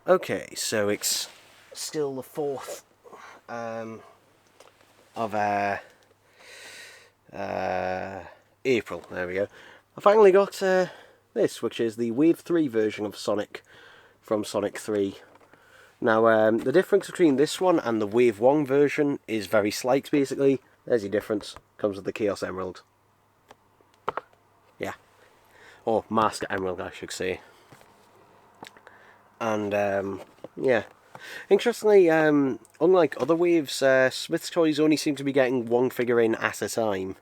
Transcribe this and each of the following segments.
Okay, so it's still the 4th of April. There we go. I finally got this, which is the Wave 3 version of Sonic from Sonic 3. Now, the difference between this one and the Wave 1 version is very slight, basically. There's your difference. Comes with the Chaos Emerald. Yeah. Or Master Emerald, I should say. And, yeah. Interestingly, unlike other waves, Smith's Toys only seem to be getting one figure in at a time.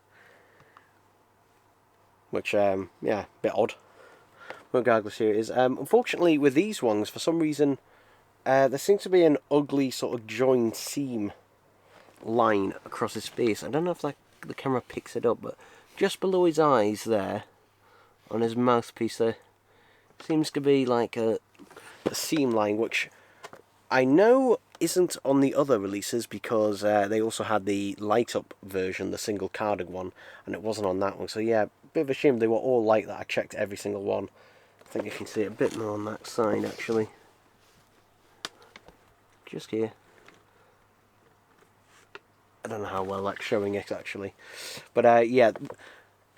Which, yeah, a bit odd. Regardless, here it is. Unfortunately, with these ones, for some reason, there seems to be an ugly sort of joined seam line across his face. I don't know if the camera picks it up, but just below his eyes there, on his mouthpiece there, seems to be like a seam line, which I know isn't on the other releases because they also had the light-up version, the single carded one, and it wasn't on that one. So yeah, bit of a shame they were all like that. I checked every single one. I think you can see it a bit more on that side, actually. Just here. I don't know how well that's showing it, actually. But yeah,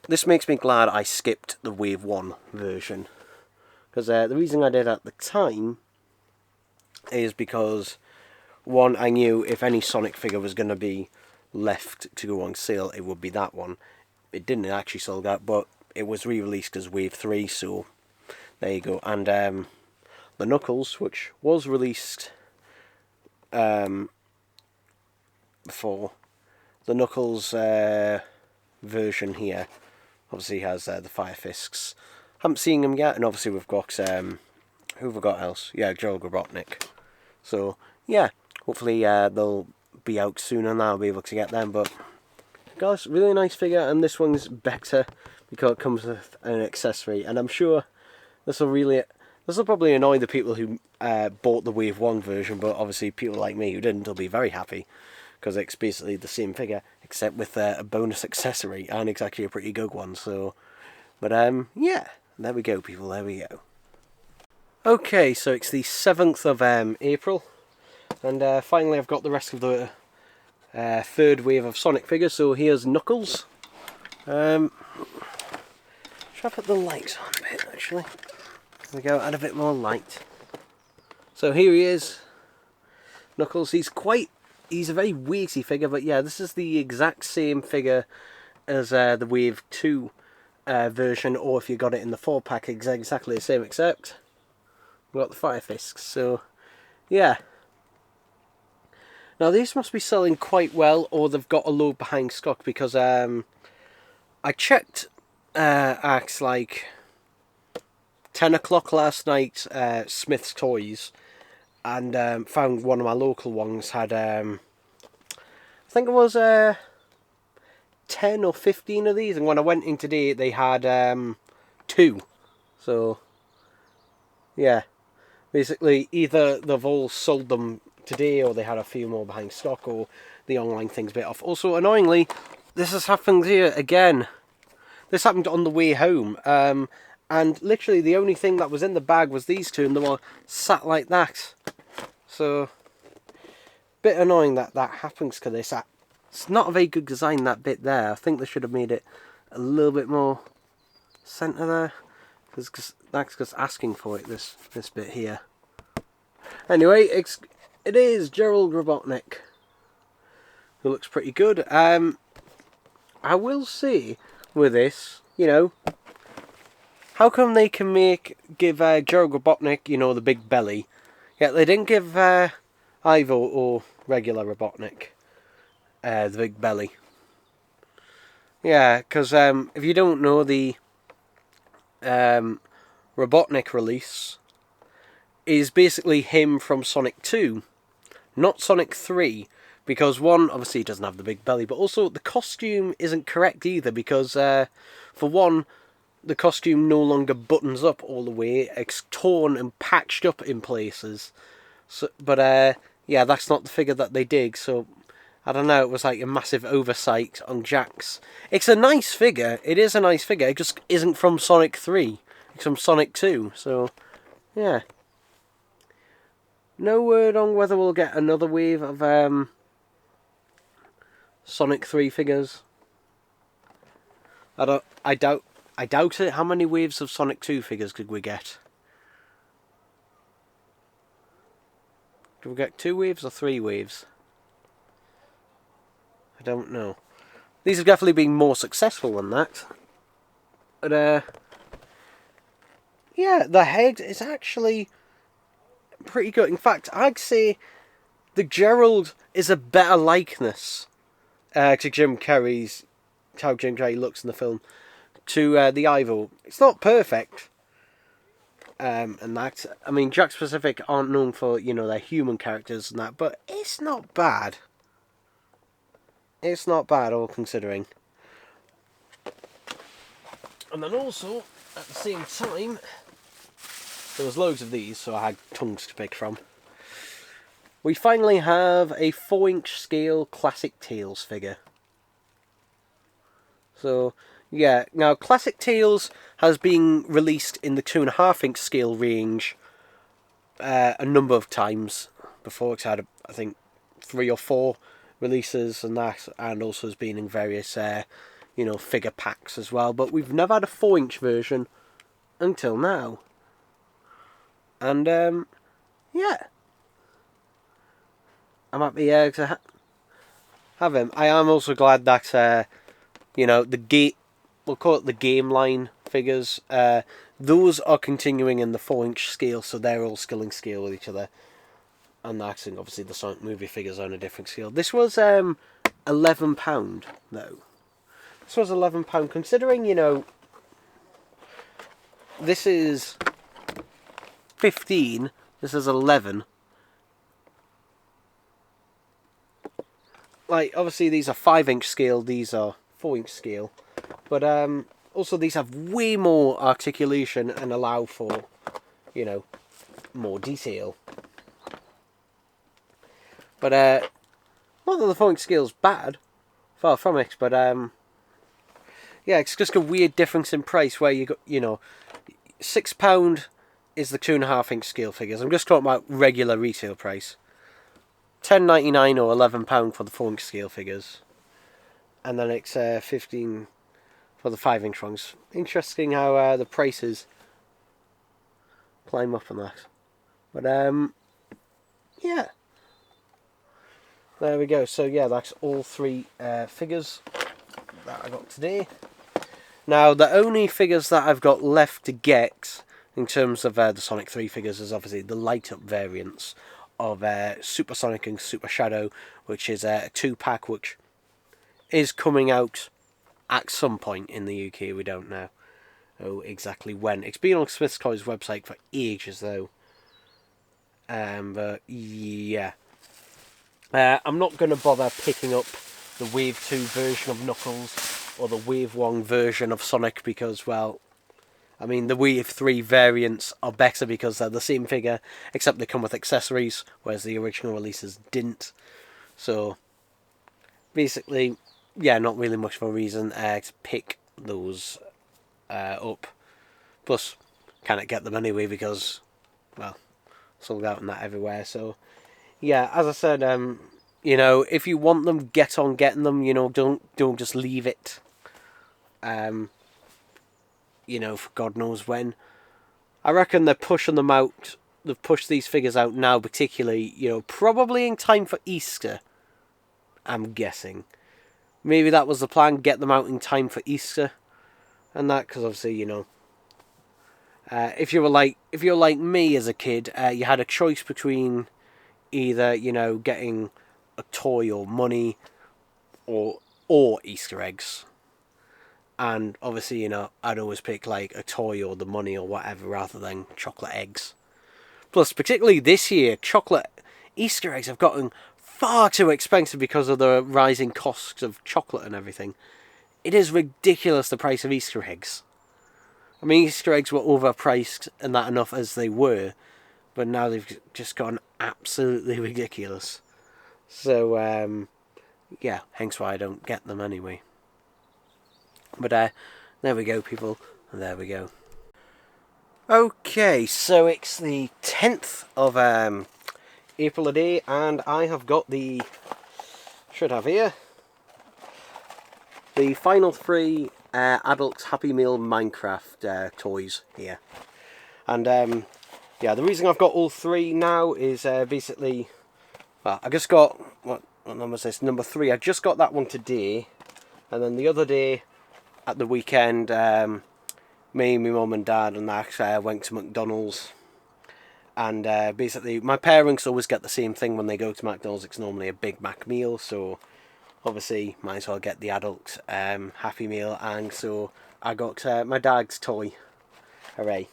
this makes me glad I skipped the Wave 1 version. Because the reason I did at the time is because, one, I knew if any Sonic figure was going to be left to go on sale, it would be that one. It didn't actually sold out, but it was re-released as Wave 3, so there you go. And the Knuckles, which was released before, the Knuckles version here obviously has the Fire Fists. Haven't seen him yet, and obviously we've got who have we got else? Yeah, Gerald Robotnik. So yeah, hopefully they'll be out soon and I'll be able to get them. But guys, really nice figure, and this one's better because it comes with an accessory, and I'm sure this will probably annoy the people who bought the Wave 1 version, but obviously people like me who didn't will be very happy because it's basically the same figure except with a bonus accessory, and it's actually a pretty good one. So, but yeah, there we go, people. There we go. Okay, so it's the 7th of April, and finally I've got the rest of the third wave of Sonic figures. So here's Knuckles. Try to put the lights on a bit, actually. There we go, add a bit more light. So here he is, Knuckles. He's a very weighty figure, but yeah, this is the exact same figure as the Wave 2 version, or if you got it in the 4-pack, it's exactly the same, except we've got the Fire Fists. So yeah. Now these must be selling quite well, or they've got a load behind stock, because I checked at like 10 o'clock last night, Smith's Toys, and found one of my local ones had, I think it was 10 or 15 of these, and when I went in today they had 2. So yeah, basically either they've all sold them today, or they had a few more behind stock, or the online thing's a bit off. Also, annoyingly, this has happened here again. This happened on the way home, and literally the only thing that was in the bag was these two, and they were sat like that. So, bit annoying that happens to this. It's not a very good design, that bit there. I think they should have made it a little bit more centre there, because that's just asking for it, this bit here. Anyway, it is Gerald Robotnik, who looks pretty good. I will say with this, you know, how come they can give Gerald Robotnik, you know, the big belly, yet they didn't give Ivo or regular Robotnik the big belly? Yeah, because if you don't know, the Robotnik release is basically him from Sonic 2, not Sonic 3, because one, obviously he doesn't have the big belly, but also the costume isn't correct either, because for one, the costume no longer buttons up all the way. It's torn and patched up in places. So, but yeah, that's not the figure that they did, so I don't know, it was like a massive oversight on Jack's. It's a nice figure, it is a nice figure, it just isn't from Sonic 3, it's from Sonic 2, so yeah. No word on whether we'll get another wave of Sonic 3 figures. I doubt it. How many waves of Sonic 2 figures could we get? Do we get 2 waves or 3 waves? I don't know. These have definitely been more successful than that. But yeah, the head is actually pretty good. In fact, I'd say the Gerald is a better likeness to Jim Carrey's, how Jim Carrey looks in the film, to the Ivo. It's not perfect. And that, I mean, Jack Pacific aren't known for, you know, their human characters and that, but it's not bad. It's not bad, all considering. And then also, at the same time, there was loads of these, so I had tons to pick from. We finally have a 4-inch scale Classic Tales figure. So, yeah, now Classic Tales has been released in the 2.5-inch scale range a number of times before. It's had, I think, 3 or 4 releases and that, and also has been in various, you know, figure packs as well. But we've never had a 4-inch version until now. And, yeah. I'm happy to have him. I am also glad that, you know, we'll call it the game line figures. Those are continuing in the 4-inch scale, so they're all scaling scale with each other. And that's, and obviously the Sonic movie figures are on a different scale. This was £11 though. This was £11, considering, you know, this is 15, this is 11. Like, obviously these are 5-inch scale, these are 4-inch scale. But also these have way more articulation and allow for, you know, more detail. But not that the 4-inch scale's bad, far from it. But yeah, it's just a weird difference in price where you got, you know, £6 is the 2.5-inch scale figures. I'm just talking about regular retail price. £10.99 or £11 for the 4-inch scale figures, and then it's 15 for the 5-inch ones. Interesting how the prices climb up on that. But yeah, there we go. So yeah, that's all 3 figures that I got today. Now the only figures that I've got left to get in terms of the Sonic 3 figures is obviously the light up variants of Super Sonic and Super Shadow, which is a 2-pack, which is coming out at some point in the UK. We don't know exactly when. It's been on Smith's Toys website for ages though. But yeah, I'm not going to bother picking up the Wave 2 version of Knuckles or the Wave 1 version of Sonic because, well, I mean, the Wave 3 variants are better because they're the same figure, except they come with accessories, whereas the original releases didn't. So, basically, yeah, not really much of a reason to pick those up. Plus, can't get them anyway because, well, sold out and that everywhere. So, yeah, as I said, you know, if you want them, get on getting them. You know, don't just leave it. You know, for God knows when. I reckon they're pushing them out. They've pushed these figures out now, particularly, you know, probably in time for Easter. I'm guessing. Maybe that was the plan, get them out in time for Easter. And that, because obviously, you know, if you're like me as a kid, you had a choice between either, you know, getting a toy or money or Easter eggs. And obviously, you know, I'd always pick like a toy or the money or whatever rather than chocolate eggs. Plus, particularly this year, chocolate Easter eggs have gotten far too expensive because of the rising costs of chocolate and everything. It is ridiculous, the price of Easter eggs. I mean, Easter eggs were overpriced and that enough as they were, but now they've just gone absolutely ridiculous. So, yeah, hence why I don't get them anyway. But there we go, people. There we go. Okay, so it's the 10th of April a day, and I have got the, should have here, the final 3 adult Happy Meal Minecraft toys here. And yeah, the reason I've got all 3 now is basically, well, I just got, what number is this? Number 3. I just got that one today, and then the other day at the weekend, me, my mum and dad and that went to McDonald's. And basically, my parents always get the same thing when they go to McDonald's. It's normally a Big Mac meal, so obviously might as well get the adult Happy Meal. And so I got my dad's toy, hooray.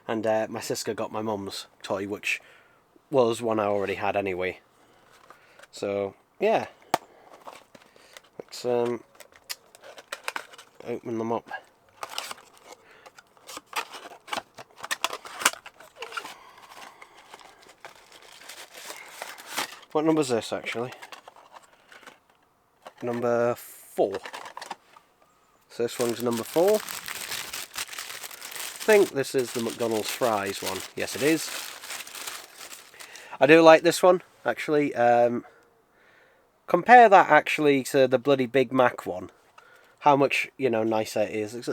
And my sister got my mum's toy, which was one I already had anyway. So yeah, let's open them up. What number is this actually? Number 4. So this one's number 4. I think this is the McDonald's fries one. Yes, it is. I do like this one, actually. Compare that actually to the bloody Big Mac one. How much, you know, nicer it is.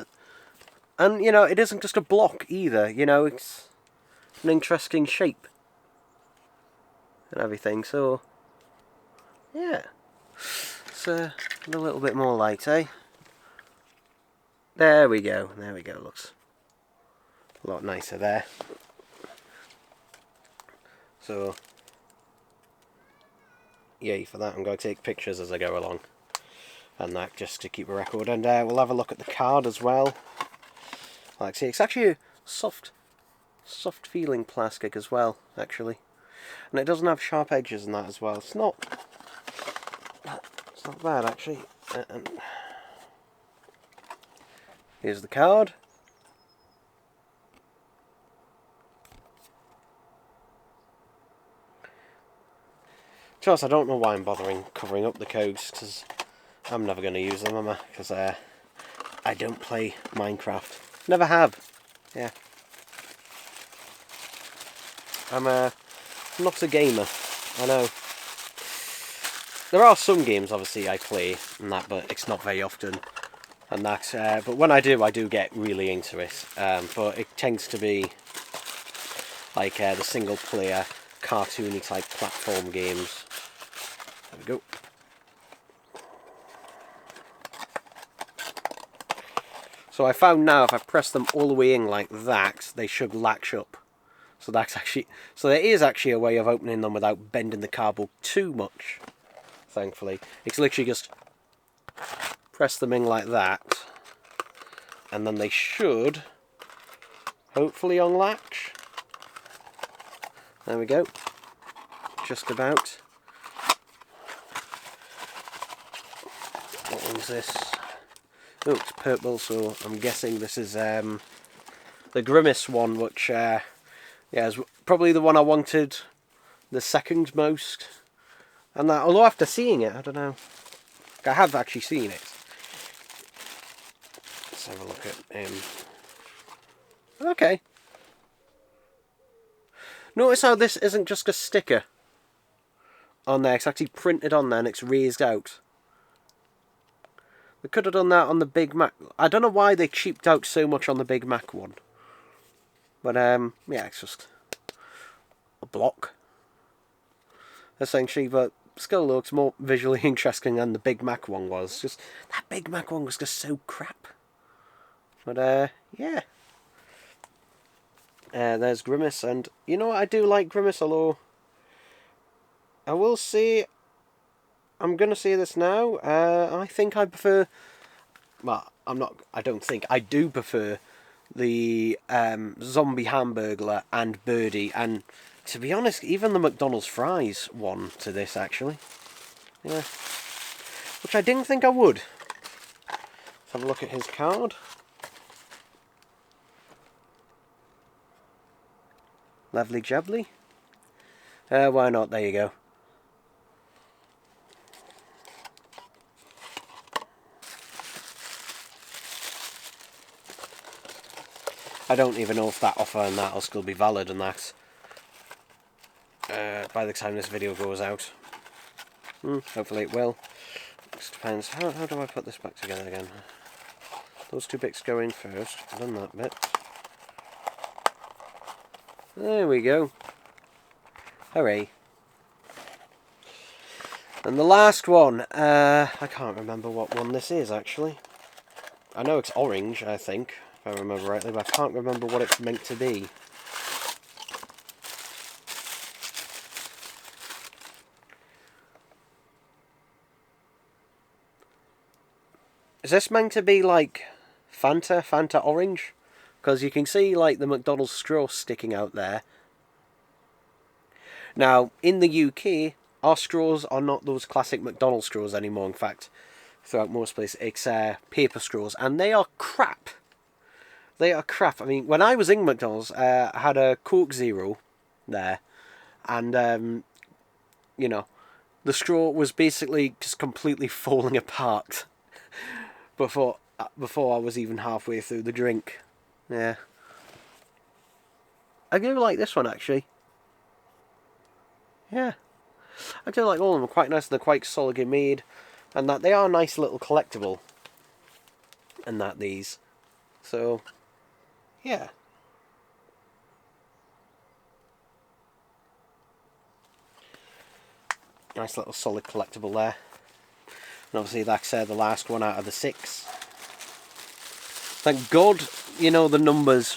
And, you know, it isn't just a block either. You know, it's an interesting shape and everything. So, yeah. It's a little bit more light, eh? There we go. There we go. Looks a lot nicer there. So, yay for that. I'm going to take pictures as I go along. And that, just to keep a record. And we'll have a look at the card as well. Like, see, it's actually a soft feeling plastic as well, actually. And it doesn't have sharp edges and that as well. It's not bad, actually. And here's the card. Just, I don't know why I'm bothering covering up the codes, because I'm never going to use them, am I? Because I don't play Minecraft. Never have. Yeah. I'm not a gamer. I know. There are some games, obviously, I play and that, but it's not very often. And that, but when I do get really into it. But it tends to be like the single-player, cartoony type platform games. There we go. So I found now if I press them all the way in like that, they should latch up. So that's actually, so there is actually a way of opening them without bending the cardboard too much. Thankfully, it's literally just press them in like that, and then they should hopefully unlatch. There we go. Just about. What one's this? Oh, it's purple, so I'm guessing this is the Grimace one, which yeah, is probably the one I wanted the second most. And that, although after seeing it, I don't know. I have actually seen it. Let's have a look at him. Okay. Notice how this isn't just a sticker on there. It's actually printed on there and it's raised out. They could have done that on the Big Mac. I don't know why they cheaped out so much on the Big Mac one. But, yeah, it's just a block. Essentially, but still looks more visually interesting than the Big Mac one was. Just, that Big Mac one was just so crap. But, yeah. There's Grimace, and you know what, I do like Grimace, although I will say, I'm going to say this now, I think I prefer, well, I don't think, I do prefer the Zombie Hamburglar and Birdie, and to be honest, even the McDonald's fries one to this, actually. Yeah. Which I didn't think I would. Let's have a look at his card. Lovely jubbly. Why not? There you go. I don't even know if that offer and that will still be valid and that. by the time this video goes out. Hopefully it will. Just depends. How do I put this back together again? Those two bits go in first. I've done that bit. There we go. Hooray. And the last one. I can't remember what one this is, actually. I know it's orange, I think, if I remember rightly, but I can't remember what it's meant to be. Is this meant to be like Fanta orange? Because you can see like the McDonald's straw sticking out there. Now, in the UK, our straws are not those classic McDonald's straws anymore. In fact, throughout most places, it's paper straws, and they are crap. They are crap. I mean, when I was in McDonald's, I had a Coke Zero there, and you know, the straw was basically just completely falling apart before I was even halfway through the drink. Yeah. I do like this one, actually. Yeah. I do like all of them. They're quite nice. They're quite solidly made. And that they are a nice little collectible. And that these. So, yeah. Nice little solid collectible there. And obviously, like I said, the last one out of the 6. Thank God, you know, the numbers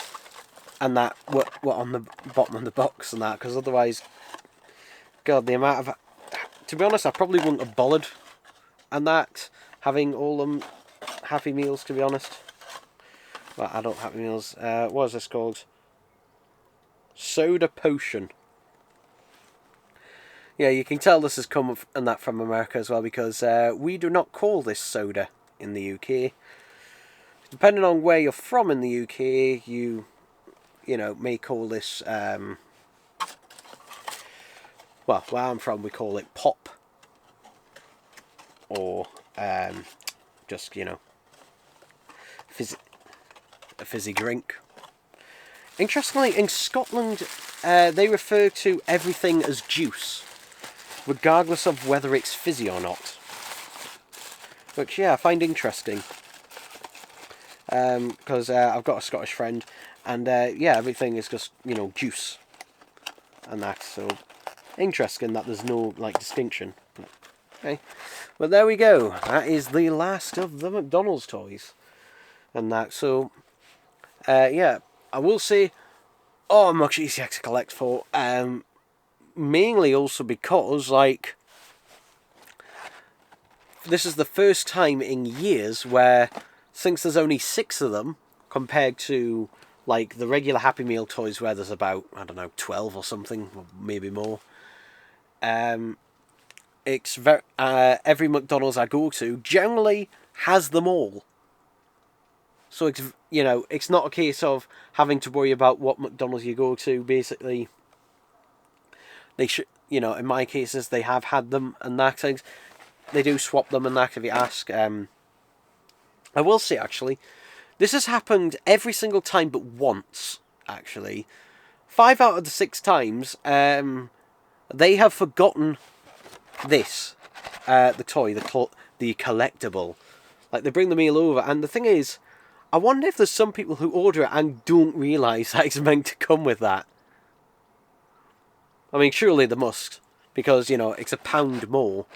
and that were on the bottom of the box and that, because otherwise, God, the amount of... To be honest, I probably wouldn't have bothered and that, having all them Happy Meals, to be honest. Well, adult Happy Meals. What is this called? Soda Potion. Yeah, you can tell this has come and that from America as well, because we do not call this soda in the UK. Depending on where you're from in the UK, you know, may call this, well, where I'm from, we call it pop. Or, just, you know, a fizzy drink. Interestingly, in Scotland, they refer to everything as juice, regardless of whether it's fizzy or not. Which, yeah, I find interesting. Because I've got a Scottish friend, and yeah, everything is just, you know, juice and that. So interesting that there's no like distinction. Okay, well there we go. That is the last of the McDonald's toys and that. So yeah, I will say, oh, much easier to collect for. Mainly also because like this is the first time in years where, since there's only 6 of them, compared to like the regular Happy Meal toys where there's about, I don't know, 12 or something, or maybe more. It's very every McDonald's I go to generally has them all. So it's, you know, it's not a case of having to worry about what McDonald's you go to. Basically, they should, you know, in my cases they have had them and that things. They do swap them and that if you ask. I will say, actually, this has happened every single time but once, actually. 5 out of the 6 times, they have forgotten this, the toy, the collectible. Like, they bring the meal over, and the thing is, I wonder if there's some people who order it and don't realise that it's meant to come with that. I mean, surely they must, because, you know, it's £1 more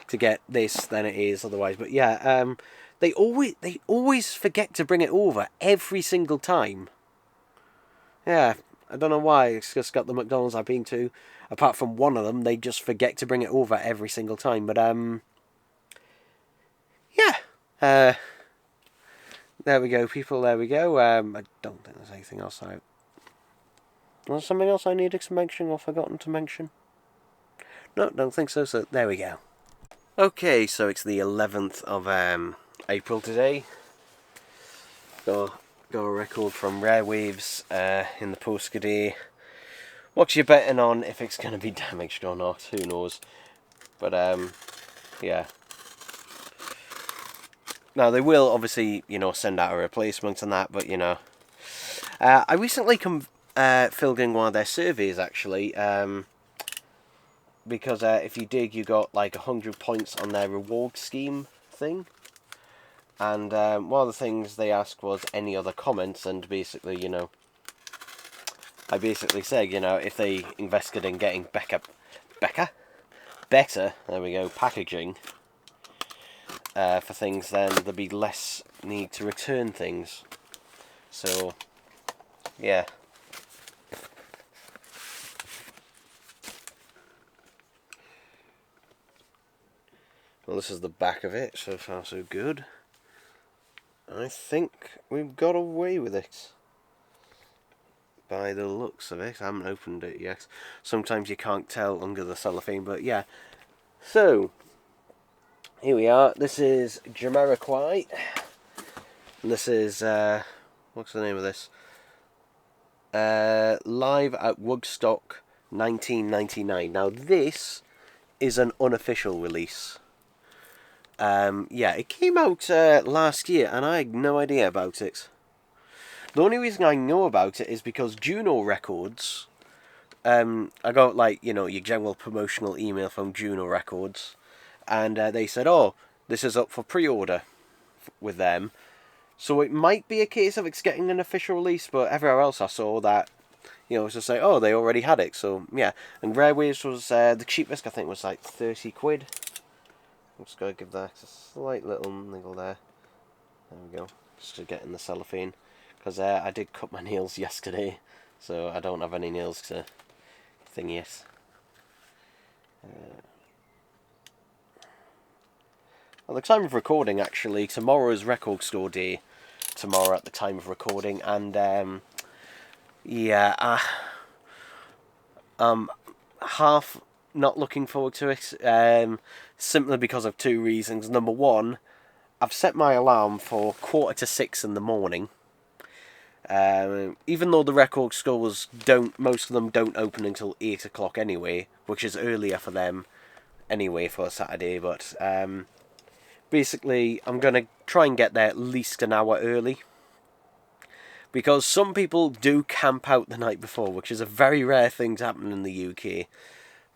to get this than it is otherwise. But yeah, They always forget to bring it over every single time. Yeah, I don't know why. It's just got the McDonald's I've been to. Apart from one of them, they just forget to bring it over every single time. But yeah. There we go, people. There we go. I don't think there's anything else. Was something else I needed to mention or forgotten to mention? No, don't think so. So there we go. Okay, so it's the 11th of April today. Got a record from Rare Waves in the post today. What you betting on if it's going to be damaged or not? Who knows? But yeah. Now they will obviously, you know, send out a replacement and that. But you know, I recently filled in one of their surveys actually. because if you dig, you got like 100 points on their reward scheme thing. And one of the things they asked was any other comments, and basically, you know, I basically said, you know, if they invested in getting better, there we go, packaging for things, then there'd be less need to return things. So, yeah. Well, this is the back of it. So far, so good. I think we've got away with it. By the looks of it. I haven't opened it yet. Sometimes you can't tell under the cellophane, but yeah. So, here we are. This is Jamiroquai. And this is, what's the name of this? Live at Woodstock 1999. Now, this is an unofficial release. Yeah, it came out last year, and I had no idea about it. The only reason I know about it is because Juno Records, I got, like, you know, your general promotional email from Juno Records, and they said, oh, this is up for pre-order with them. So it might be a case of it's getting an official release, but everywhere else I saw that, you know, it's just like, oh, they already had it. So, yeah. And Rare Waves was, the cheapest, I think, was like 30 quid. I'm just going to give that a slight little niggle there. There we go. Just to get in the cellophane. Because I did cut my nails yesterday, so I don't have any nails to thing yet. At the time of recording, actually, tomorrow is Record Store Day. Tomorrow at the time of recording, and yeah, half not looking forward to it, simply because of two reasons. Number one, I've set my alarm for 5:45 in the morning. Even though the record stores most of them don't open until 8 o'clock anyway, which is earlier for them anyway for a Saturday, but basically I'm going to try and get there at least an hour early. Because some people do camp out the night before, which is a very rare thing to happen in the UK.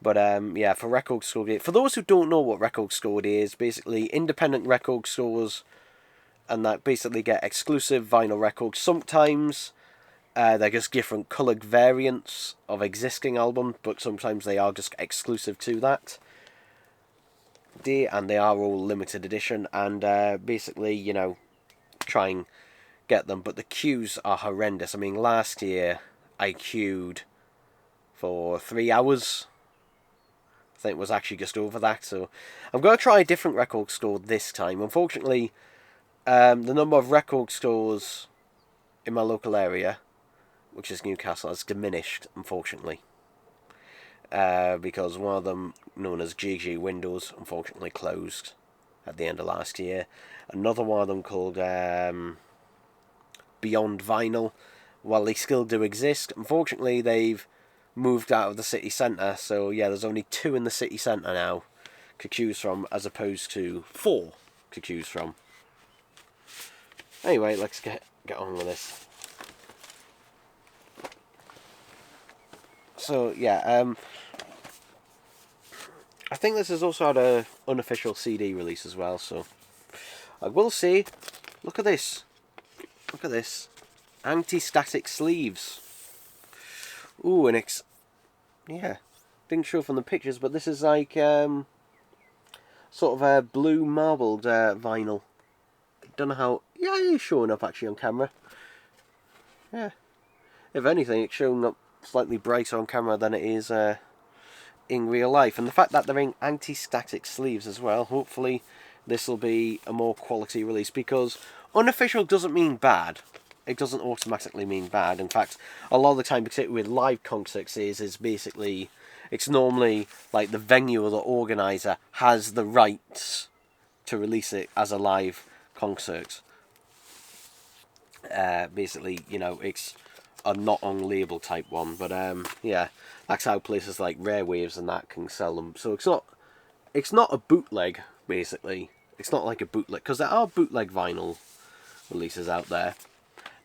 But yeah, for Record Store Day, for those who don't know what Record Store Day is, basically independent record stores and that basically get exclusive vinyl records. Sometimes they're just different coloured variants of existing albums, but sometimes they are just exclusive to that day, and they are all limited edition, and basically, you know, try and get them, but the queues are horrendous. I mean, last year I queued for 3 hours. I think it was actually just over that, so I'm going to try a different record store this time. Unfortunately, the number of record stores in my local area, which is Newcastle, has diminished, unfortunately. Because one of them, known as GG Windows, unfortunately closed at the end of last year. Another one of them called Beyond Vinyl, while they still do exist, unfortunately they've moved out of the city centre, so yeah, there's only 2 in the city centre now to choose from, as opposed to 4 to choose from. Anyway, let's get on with this. So yeah, I think this has also had a unofficial CD release as well, so I will say, look at this. Look at this. Anti-static sleeves. Ooh, and it's, yeah, didn't show from the pictures, but this is like sort of a blue marbled vinyl. Don't know how, yeah, it's showing up actually on camera. Yeah, if anything, it's showing up slightly brighter on camera than it is in real life. And the fact that they're in anti-static sleeves as well, hopefully this will be a more quality release, because unofficial doesn't mean bad. It doesn't automatically mean bad. In fact, a lot of the time, particularly with live concerts, is basically, it's normally like the venue or the organiser has the rights to release it as a live concert. Basically, you know, it's a not on label type one, but yeah, that's how places like Rare Waves and that can sell them. So it's not a bootleg, basically. It's not like a bootleg, because there are bootleg vinyl releases out there.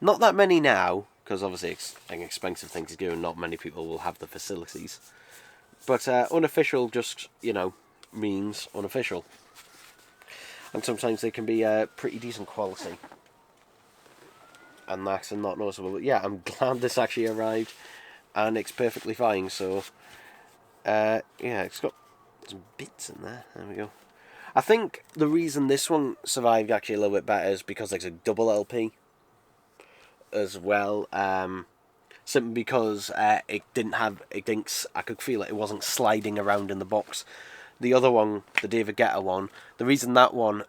Not that many now, because obviously it's an expensive thing to do and not many people will have the facilities. But unofficial just, means unofficial. And sometimes they can be pretty decent quality. And that's not noticeable. But yeah, I'm glad this actually arrived. And it's perfectly fine, so... yeah, it's got some bits in there. There we go. I think the reason this one survived actually a little bit better is because it's a double LP as well. Simply because it didn't, I could feel it wasn't sliding around in the box. The other one, the David Guetta one, the reason that one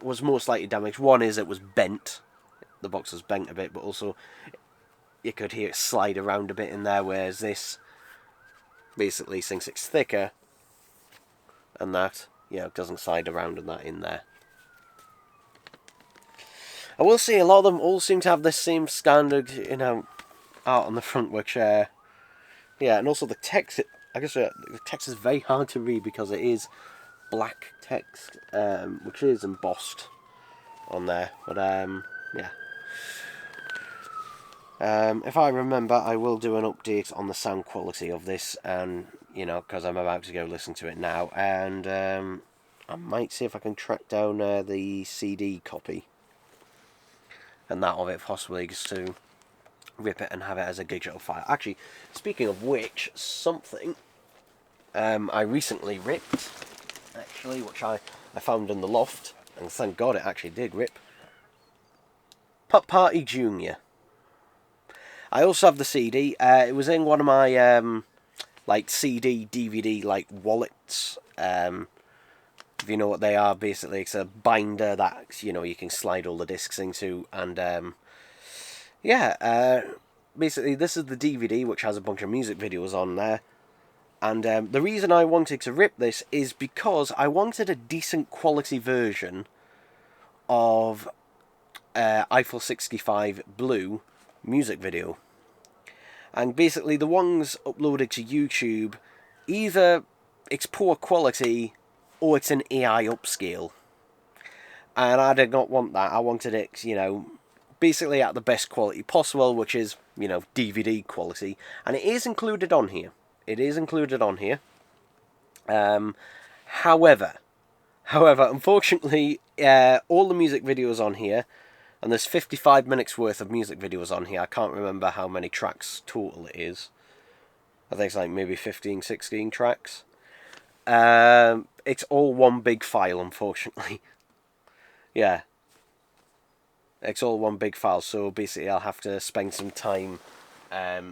was more slightly damaged, one is it was bent. The box was bent a bit, but also you could hear it slide around a bit in there, whereas this basically, since it's thicker and that, it doesn't slide around and that in there. I will say a lot of them all seem to have this same standard, art on the front, which, yeah, and also the text, I guess the text is very hard to read because it is black text, which is embossed on there, but, yeah. If I remember, I will do an update on the sound quality of this, and, because I'm about to go listen to it now, and, I might see if I can track down the CD copy, and that of it, possibly, just to rip it and have it as a digital file. Actually, speaking of which, something I recently ripped, actually, which I found in the loft, and thank God it actually did rip. Pop Party Junior. I also have the CD. It was in one of my CD, DVD wallets. If you know what they are, basically it's a binder that you can slide all the discs into, and yeah, basically this is the DVD which has a bunch of music videos on there. And the reason I wanted to rip this is because I wanted a decent quality version of Eiffel 65 Blue music video. And basically the ones uploaded to YouTube, either it's poor quality or it's an AI upscale. And I did not want that. I wanted it, basically at the best quality possible, which is, DVD quality. And it is included on here. It is included on here. However, unfortunately, all the music videos on here, and there's 55 minutes worth of music videos on here. I can't remember how many tracks total it is. I think it's like maybe 15, 16 tracks. It's all one big file, unfortunately. Yeah. It's all one big file, so basically I'll have to spend some time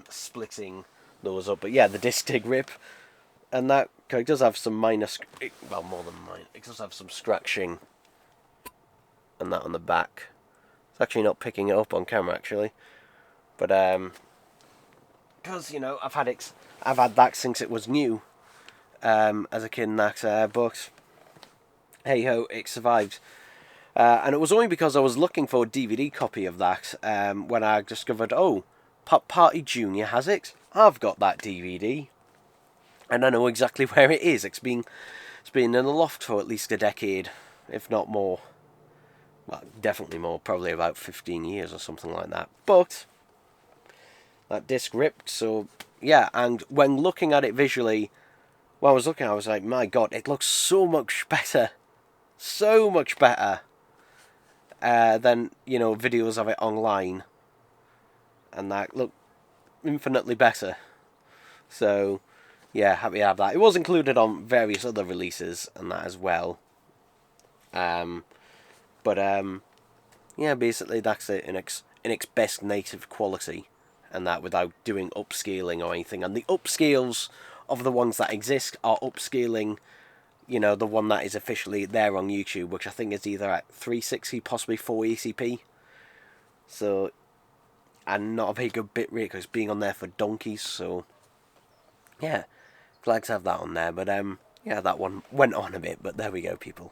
splitting those up. But yeah, the disc did rip, and that it does have some minor, well, more than minor. It does have some scratching, and that on the back. It's actually not picking it up on camera, actually, but because I've had that since it was new, as a kid, and that, but hey ho, it survived. And it was only because I was looking for a DVD copy of that when I discovered, oh, Pop Party Junior has it. I've got that DVD, and I know exactly where it is. It's been in the loft for at least a decade, if not more. Well, definitely more, probably about 15 years or something like that. But that disc ripped, so yeah. And when looking at it visually, when I was looking, I was like, my God, it looks so much better, so much better than videos of it online, and that look infinitely better. So yeah, happy to have that. It was included on various other releases and that as well. But yeah, basically that's it in its best native quality, and that without doing upscaling or anything. And the upscales of the ones that exist are upscaling, the one that is officially there on YouTube, which I think is either at 360, possibly 480p. So, and not a very good bit rate because being on there for donkeys. So, yeah, glad to have that on there. But yeah, that one went on a bit, but there we go, people.